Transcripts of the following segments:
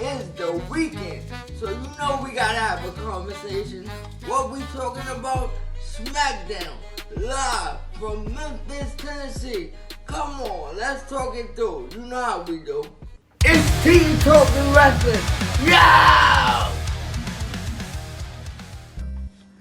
It's the weekend, so you know we gotta have a conversation. What we talking about? Smackdown, live from Memphis, Tennessee. Come on, let's talk it through. You know how we do. It's Team Talking Wrestling. Yo!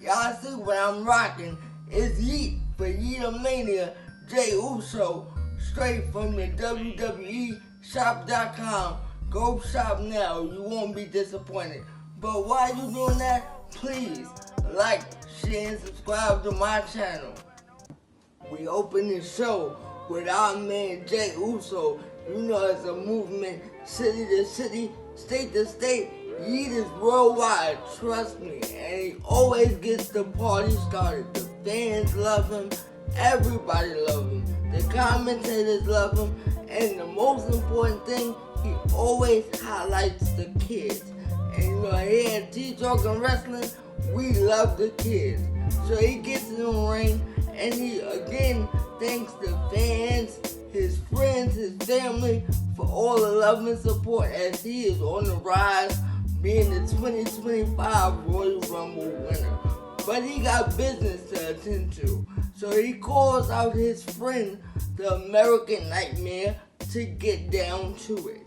Y'all see what I'm rocking? It's Yeet for Yeetamania, Jay Uso, straight from the WWE shop.com. Go shop now, you won't be disappointed. But while you doing that, please like, share, and subscribe to my channel. We open the show with our man Jay Uso. You know it's a movement, city to city, state to state. Yeet is worldwide, trust me. And he always gets the party started. The fans love him, everybody loves him. The commentators love him. And the most important thing, he always highlights the kids. And you know, here at T Talking Wrestling, we love the kids. So he gets in the ring and he again thanks the fans, his friends, his family for all the love and support as he is on the rise, being the 2025 Royal Rumble winner. But he got business to attend to. So he calls out his friend, the American Nightmare, to get down to it.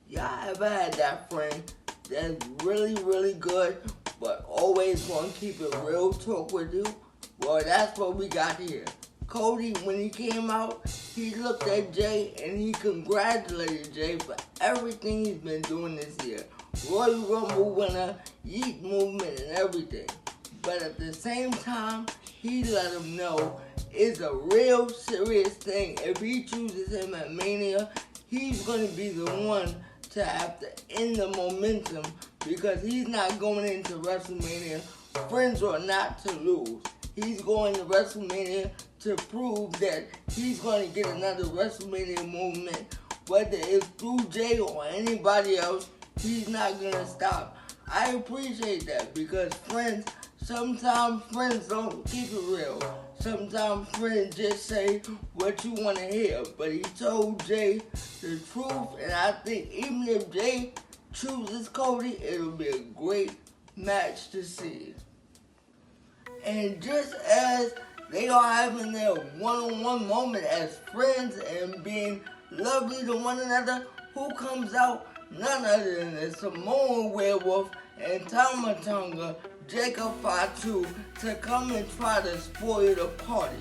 Y'all ever had that friend that's really good, but always gonna keep it real talk with you? Well, that's what we got here. Cody, when he came out, he looked at Jay and he congratulated Jay for everything he's been doing this year. Royal Rumble winner, Yeet movement and everything. But at the same time, he let him know it's a real serious thing. If he chooses him at Mania, he's going to be the one to have to end the momentum because he's not going into WrestleMania, friends or not, to lose. He's going to WrestleMania to prove that he's going to get another WrestleMania movement. Whether it's through Jay or anybody else, he's not going to stop. I appreciate that because sometimes friends don't keep it real. Sometimes friends just say what you want to hear. But he told Jay the truth, and I think even if Jay chooses Cody, it'll be a great match to see. And just as they are having their one-on-one moment as friends and being lovely to one another, who comes out? None other than the Samoan Werewolf and Tama Tonga, Jacob Fatu, to come and try to spoil the party.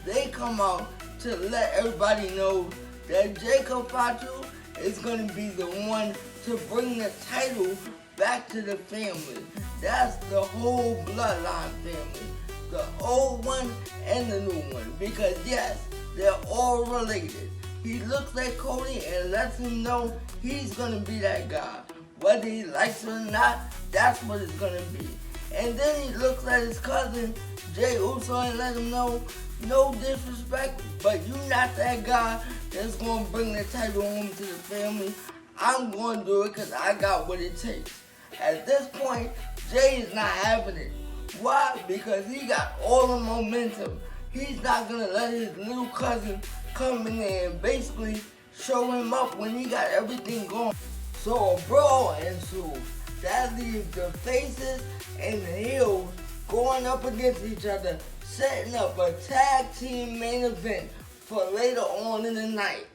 They come out to let everybody know that Jacob Fatu is going to be the one to bring the title back to the family. That's the whole bloodline family. The old one and the new one. Because yes, they're all related. He looks at Cody and lets him know he's going to be that guy. Whether he likes it or not, that's what it's going to be. And then he looks at his cousin, Jay Uso, and let him know, no disrespect, but you're not that guy that's going to bring the title home to the family. I'm going to do it because I got what it takes. At this point, Jay is not having it. Why? Because he got all the momentum. He's not going to let his little cousin come in there and basically show him up when he got everything going. So a brawl ensues. That leaves the faces and the heels going up against each other, setting up a tag team main event for later on in the night.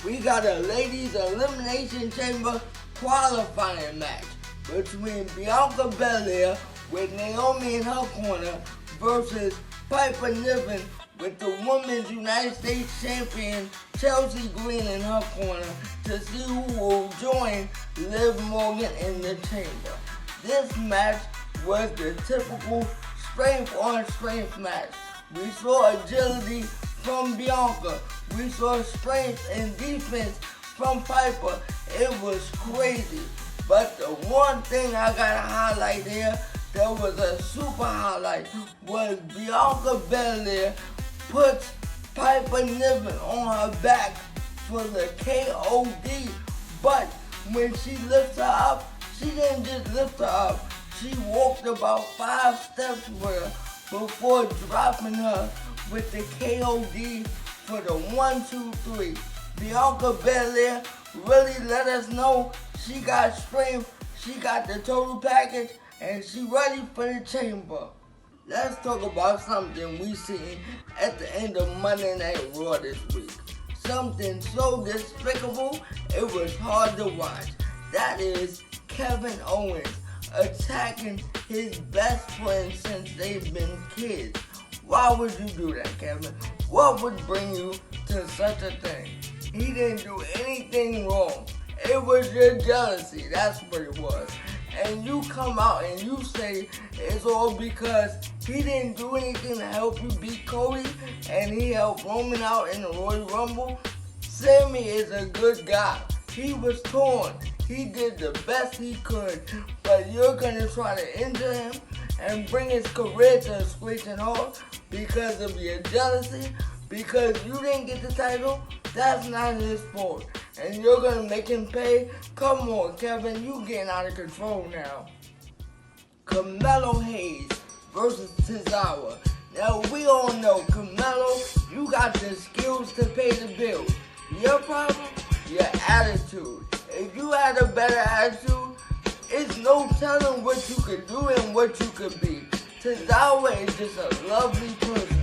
We got a ladies elimination chamber qualifying match between Bianca Belair with Naomi in her corner versus Piper Niven with the Women's United States Champion Chelsea Green in her corner to see who will join Liv Morgan in the chamber. This match was the typical strength on strength match. We saw agility from Bianca. We saw strength and defense from Piper. It was crazy. But the one thing I gotta highlight here, that was a super highlight, was Bianca Belair puts Piper Niven on her back for the KOD. But when she lifts her up, she didn't just lift her up. She walked about 5 steps with her before dropping her with the KOD for the 1, 2, 3. Bianca Belair really let us know she got strength, she got the total package, and she ready for the chamber. Let's talk about something we seen at the end of Monday Night Raw this week. Something so despicable, it was hard to watch. That is Kevin Owens attacking his best friend since they've been kids. Why would you do that, Kevin? What would bring you to such a thing? He didn't do anything wrong. It was your jealousy, that's what it was. And you come out and you say it's all because he didn't do anything to help you beat Cody and he helped Roman out in the Royal Rumble. Sammy is a good guy. He was torn. He did the best he could, but you're gonna try to injure him and bring his career to a screeching halt because of your jealousy, because you didn't get the title. That's not his fault. And you're gonna make him pay? Come on, Kevin, you getting out of control now. Carmelo Hayes versus Cesaro. Now we all know, Carmelo, you got the skills to pay the bills. Your problem? Your attitude. If you had a better attitude, it's no telling what you could do and what you could be. Cesaro is just a lovely person.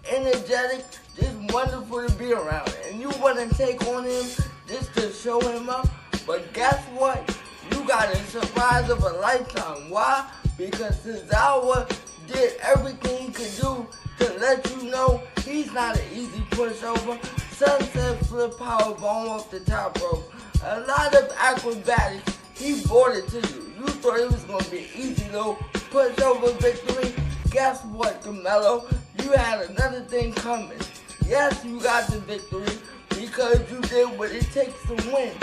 Energetic, just wonderful to be around. And you want to take on him just to show him up. But guess what? You got a surprise of a lifetime. Why? Because Cesaro did everything he could do to let you know he's not an easy pushover. Sunset flip powerbomb off the top rope. A lot of acrobatics. He brought it to you. You thought it was going to be an easy little pushover victory. Guess what, Carmelo? You had another thing coming. Yes, you got the victory because you did what it takes to win.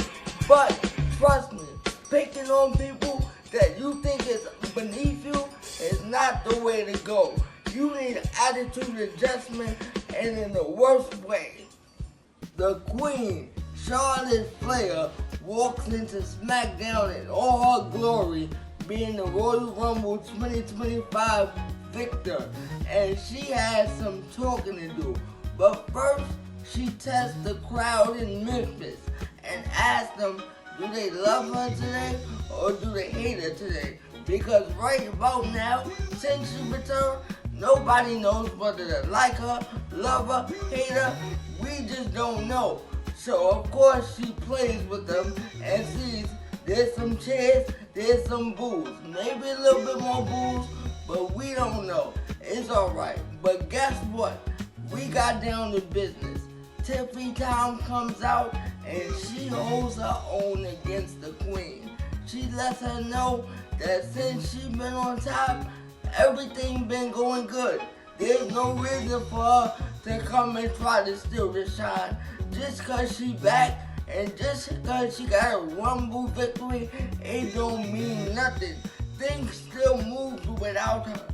But trust me, picking on people that you think is beneath you is not the way to go. You need an attitude adjustment, and in the worst way. The Queen, Charlotte Flair, walks into Smackdown in all her glory, being the Royal Rumble 2025 victor, and she has some talking to do. But first, she tests the crowd in Memphis and asks them, do they love her today or do they hate her today? Because right about now, since she returned, nobody knows whether they like her, love her, hate her. We just don't know. So of course she plays with them and sees there's some cheers, there's some boos. Maybe a little bit more boos, but we don't know. It's alright. But guess what? We got down to business. Tiffy Tom comes out and she holds her own against the Queen. She lets her know that since she been on top, everything been going good. There's no reason for her to come and try to steal the shine. Just cause she back and just cause she got a Rumble victory, it don't mean nothing. Things still move without her.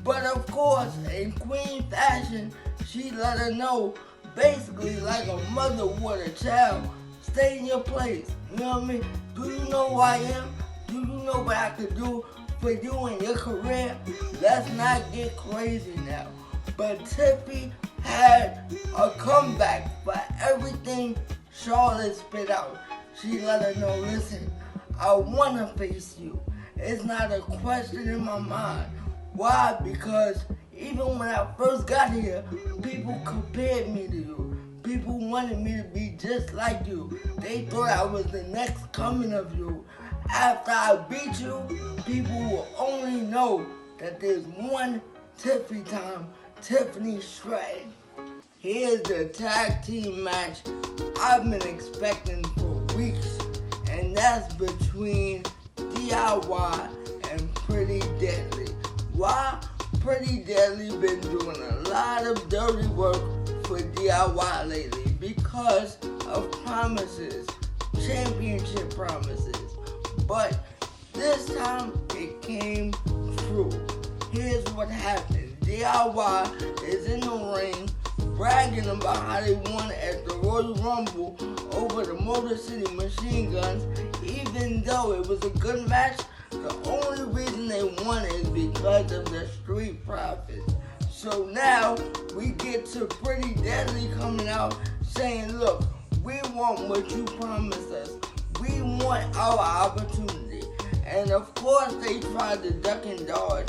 But of course, in Queen fashion, she let her know, basically like a mother would a child, stay in your place. You know what I mean? Do you know who I am? Do you know what I could do for you in your career? Let's not get crazy now. But Tiffy had a comeback for everything Charlotte spit out. She let her know, listen, I want to face you. It's not a question in my mind. Why? Because even when I first got here, people compared me to you. People wanted me to be just like you. They thought I was the next coming of you. After I beat you, people will only know that there's one Tiffy Time, Tiffany Shred. Here's the tag team match I've been expecting for weeks, and that's between DIY and Pretty Deadly. Why? Pretty Deadly been doing a lot of dirty work for DIY lately because of promises, championship promises. But this time it came true. Here's what happened. DIY is in the ring bragging about how they won at the Royal Rumble over the Motor City Machine Guns. Even though it was a good match, the only reason they won is because of the Street Profits. So now we get to Pretty Deadly coming out saying, look, we want what you promised us. We want our opportunity. And of course they tried to duck and dodge,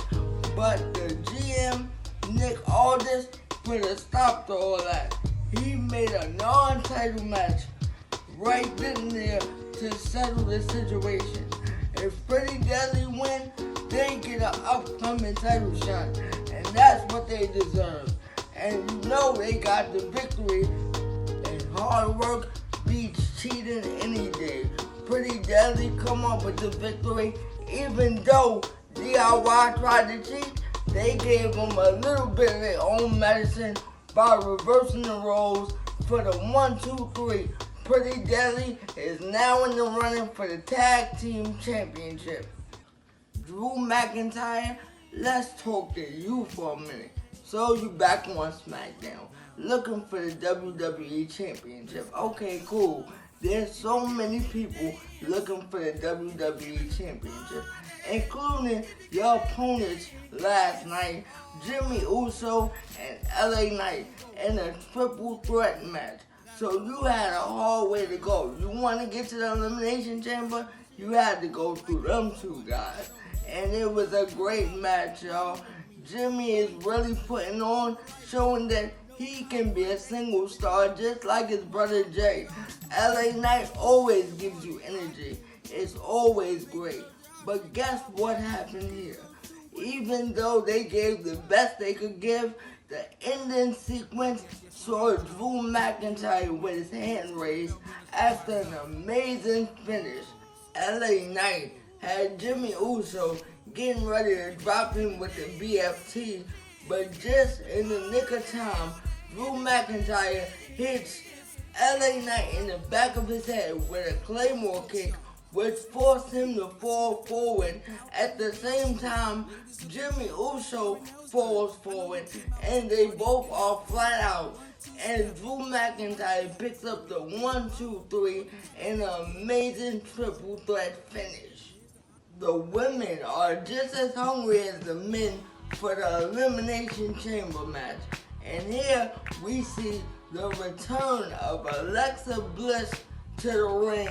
but the GM, Nick Aldis, put a stop to all that. He made a non-title match right then and there to settle the situation. If Pretty Deadly win, they get an upcoming title shot, and that's what they deserve. And you know they got the victory, and hard work beats cheating any day. Pretty Deadly come up with the victory, even though DIY tried to cheat. They gave them a little bit of their own medicine by reversing the roles for the 1, 2, 3. Pretty Deadly is now in the running for the Tag Team Championship. Drew McIntyre, let's talk to you for a minute. So you back on Smackdown, looking for the WWE Championship. Okay, cool. There's so many people looking for the WWE Championship, including your opponents last night, Jimmy Uso and LA Knight, in a triple threat match. So you had a hard way to go. You want to get to the Elimination Chamber, you had to go through them two guys. And it was a great match, y'all. Jimmy is really putting on, showing that he can be a single star just like his brother Jay. LA Knight always gives you energy. It's always great. But guess what happened here? Even though they gave the best they could give, the ending sequence saw Drew McIntyre with his hand raised after an amazing finish. LA Knight had Jimmy Uso getting ready to drop him with the BFT, but just in the nick of time, Drew McIntyre hits LA Knight in the back of his head with a Claymore kick, which forced him to fall forward. At the same time, Jimmy Uso falls forward, and they both are flat out. And Drew McIntyre picks up the 1, 2, 3 in an amazing triple threat finish. The women are just as hungry as the men for the Elimination Chamber match. And here we see the return of Alexa Bliss to the ring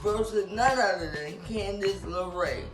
versus none other than Candice LeRae.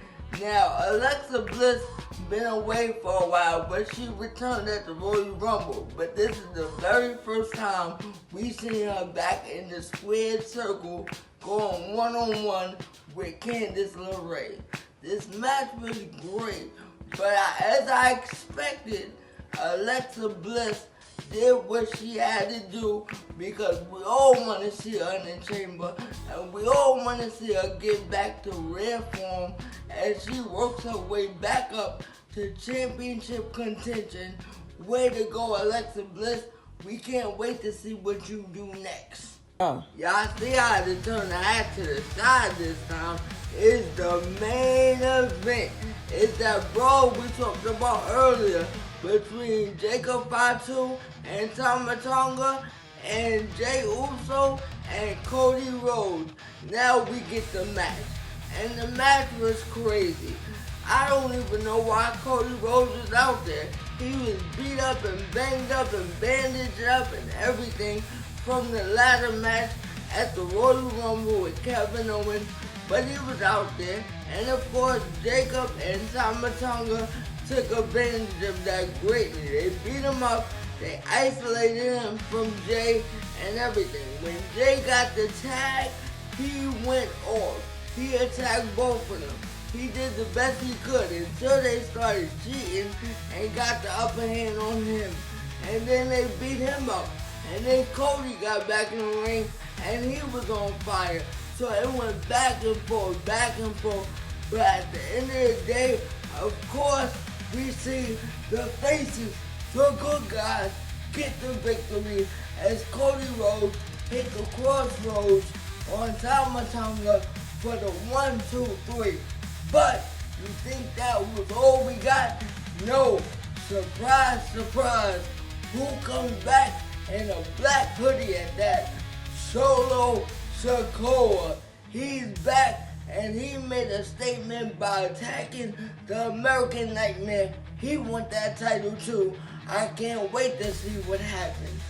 Now, Alexa Bliss been away for a while, but she returned at the Royal Rumble. But this is the very first time we see her back in the squared circle going one-on-one with Candice LeRae. This match was great, but as I expected, Alexa Bliss did what she had to do, because we all want to see her in the chamber, and we all want to see her get back to rare form as she works her way back up to championship contention. Way to go, Alexa Bliss. We can't wait to see what you do next. Y'all see how to turn the hat to the side this time. It's the main event. It's that brawl we talked about earlier between Jacob Fatu and Tama Tonga and Jey Uso and Cody Rhodes. Now we get the match. And the match was crazy. I don't even know why Cody Rhodes was out there. He was beat up and banged up and bandaged up and everything from the ladder match at the Royal Rumble with Kevin Owens, but he was out there. And of course, Jacob and Tama Tonga took advantage of that greatly. They beat him up, they isolated him from Jay and everything. When Jay got the tag, he went off. He attacked both of them. He did the best he could until they started cheating and got the upper hand on him. And then they beat him up. And then Cody got back in the ring and he was on fire. So it went back and forth, back and forth. But at the end of the day, of course, we see the faces, the good guys, get the victory as Cody Rhodes hit the crossroads on Tama Tonga for the 1, 2, 3. But you think that was all we got? No. Surprise, surprise. Who comes back in a black hoodie at that? Solo Sikoa. He's back and he made a statement by attacking the American Nightmare. He wants that title too. I can't wait to see what happens.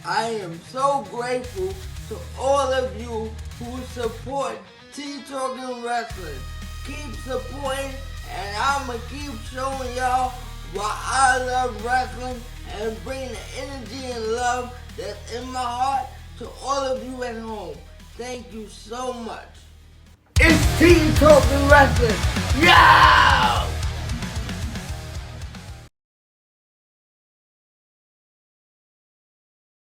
I am so grateful to all of you who support T-Talking Wrestling. Keep supporting, and I'ma keep showing y'all why I love wrestling and bring the energy and love that's in my heart to all of you at home. Thank you so much. It's T-Talking Wrestling. Yeah!